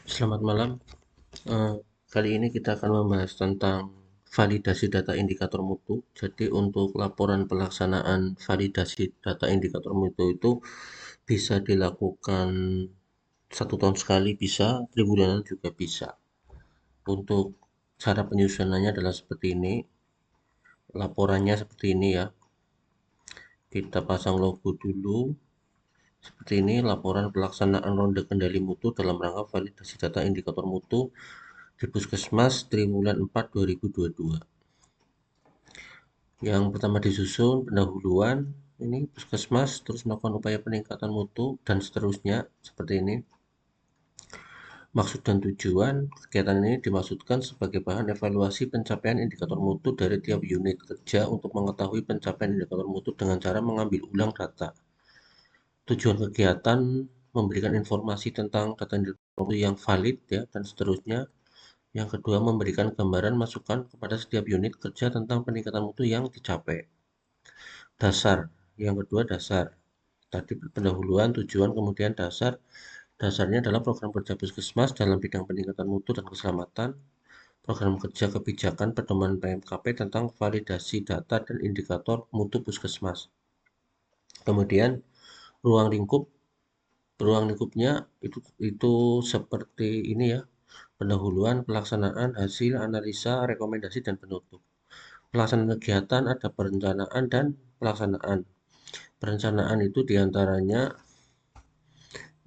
Selamat malam. Eh, Kali ini kita akan membahas tentang validasi data indikator mutu. Jadi untuk laporan pelaksanaan validasi data indikator mutu itu bisa dilakukan 1 tahun sekali bisa, 3 bulanan juga bisa. Untuk cara penyusunannya adalah seperti ini. Laporannya seperti ini ya. Kita pasang logo dulu. Seperti ini laporan pelaksanaan ronde kendali mutu dalam rangka validasi data indikator mutu di Puskesmas triwulan 4 2022. Yang pertama disusun pendahuluan, ini Puskesmas terus melakukan upaya peningkatan mutu dan seterusnya seperti ini. Maksud dan tujuan kegiatan ini dimaksudkan sebagai bahan evaluasi pencapaian indikator mutu dari tiap unit kerja untuk mengetahui pencapaian indikator mutu dengan cara mengambil ulang data. Tujuan kegiatan memberikan informasi tentang data indikator mutu yang valid ya dan seterusnya. Yang kedua, memberikan gambaran masukan kepada setiap unit kerja tentang peningkatan mutu yang dicapai. Dasar. Yang kedua, dasar. Tadi pendahuluan, tujuan, kemudian dasar. Dasarnya adalah program kerja Puskesmas dalam bidang peningkatan mutu dan keselamatan, program kerja kebijakan pedoman PMKP tentang validasi data dan indikator mutu Puskesmas. Kemudian ruang lingkup, ruang lingkupnya itu seperti ini ya. Pendahuluan, pelaksanaan, hasil, analisa, rekomendasi, dan penutup. Pelaksanaan kegiatan ada perencanaan dan pelaksanaan. Perencanaan itu diantaranya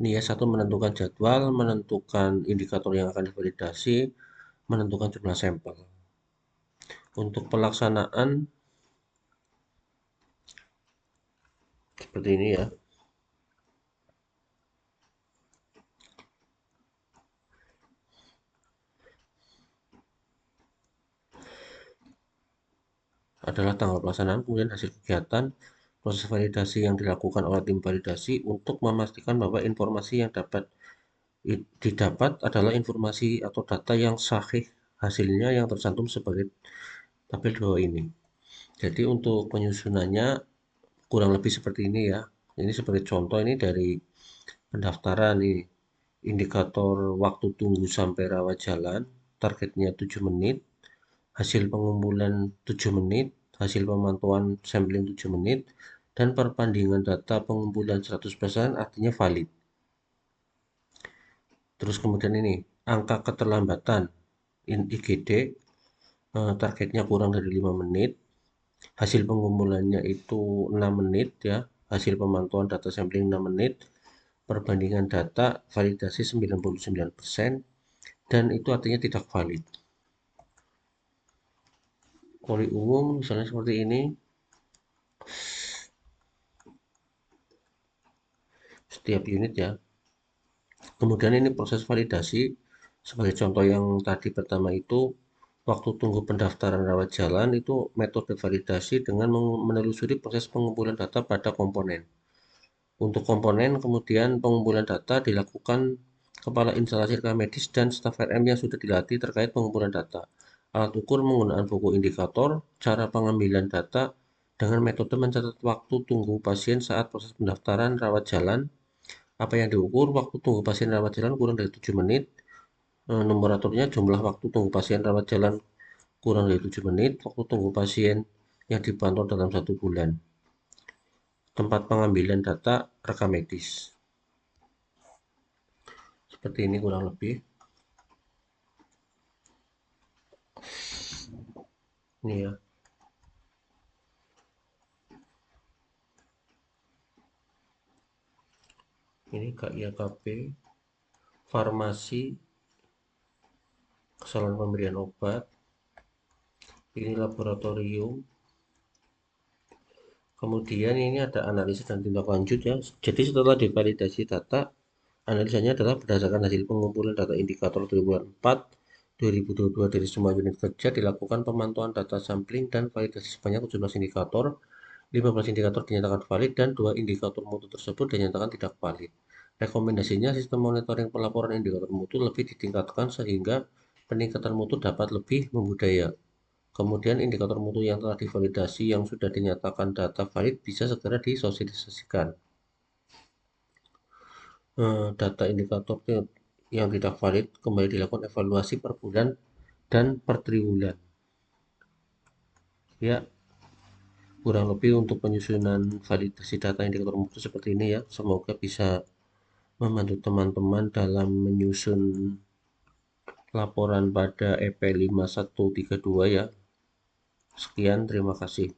ini ya, satu menentukan jadwal, menentukan indikator yang akan divalidasi, menentukan jumlah sampel. Untuk pelaksanaan seperti ini ya. Adalah tanggal pelaksanaan, kemudian hasil kegiatan, proses validasi yang dilakukan oleh tim validasi untuk memastikan bahwa informasi yang didapat adalah informasi atau data yang sahih hasilnya yang tercantum sebagai tabel di bawah ini. Jadi untuk penyusunannya kurang lebih seperti ini ya. Ini seperti contoh ini dari pendaftaran nih. Indikator waktu tunggu sampai rawat jalan, targetnya 7 menit, hasil pengumpulan 7 menit, hasil pemantauan sampling 7 menit, dan perbandingan data pengumpulan 100% artinya valid. Terus kemudian ini, angka keterlambatan IGD, targetnya kurang dari 5 menit, hasil pengumpulannya itu 6 menit ya, hasil pemantauan data sampling 6 menit, perbandingan data validasi 99%, dan itu artinya tidak valid. Kori umum misalnya seperti ini, setiap unit ya. Kemudian ini proses validasi, sebagai contoh yang tadi pertama itu, waktu tunggu pendaftaran rawat jalan itu metode validasi dengan menelusuri proses pengumpulan data pada komponen. Untuk komponen, kemudian pengumpulan data dilakukan kepala instalasi rekam medis dan staf RM yang sudah dilatih terkait pengumpulan data. Alat ukur penggunaan buku indikator, cara pengambilan data dengan metode mencatat waktu tunggu pasien saat proses pendaftaran rawat jalan. Apa yang diukur? Waktu tunggu pasien rawat jalan kurang dari 7 menit. Numeratornya jumlah waktu tunggu pasien rawat jalan kurang dari 7 menit. Waktu tunggu pasien yang dipantau dalam 1 bulan. Tempat pengambilan data rekam medis. Seperti ini kurang lebih. Ini ya. Ini KIAKP, farmasi, kesalahan pemberian obat. Ini laboratorium. Kemudian ini ada analisis dan tindak lanjut ya. Jadi setelah divalidasi data, analisanya adalah berdasarkan hasil pengumpulan data indikator triwulan 4 2022 dari semua unit kerja dilakukan pemantauan data sampling dan validasi sebanyak 17 indikator. 15 indikator dinyatakan valid dan 2 indikator mutu tersebut dinyatakan tidak valid. Rekomendasinya sistem monitoring pelaporan indikator mutu lebih ditingkatkan sehingga peningkatan mutu dapat lebih membudaya. Kemudian indikator mutu yang telah divalidasi yang sudah dinyatakan data valid bisa segera disosialisasikan. Data indikator yang tidak valid kembali dilakukan evaluasi per bulan dan per triwulan. Ya, kurang lebih untuk penyusunan validasi data indikator mutu seperti ini ya. Semoga bisa membantu teman-teman dalam menyusun laporan pada EP 5132 ya. Sekian, terima kasih.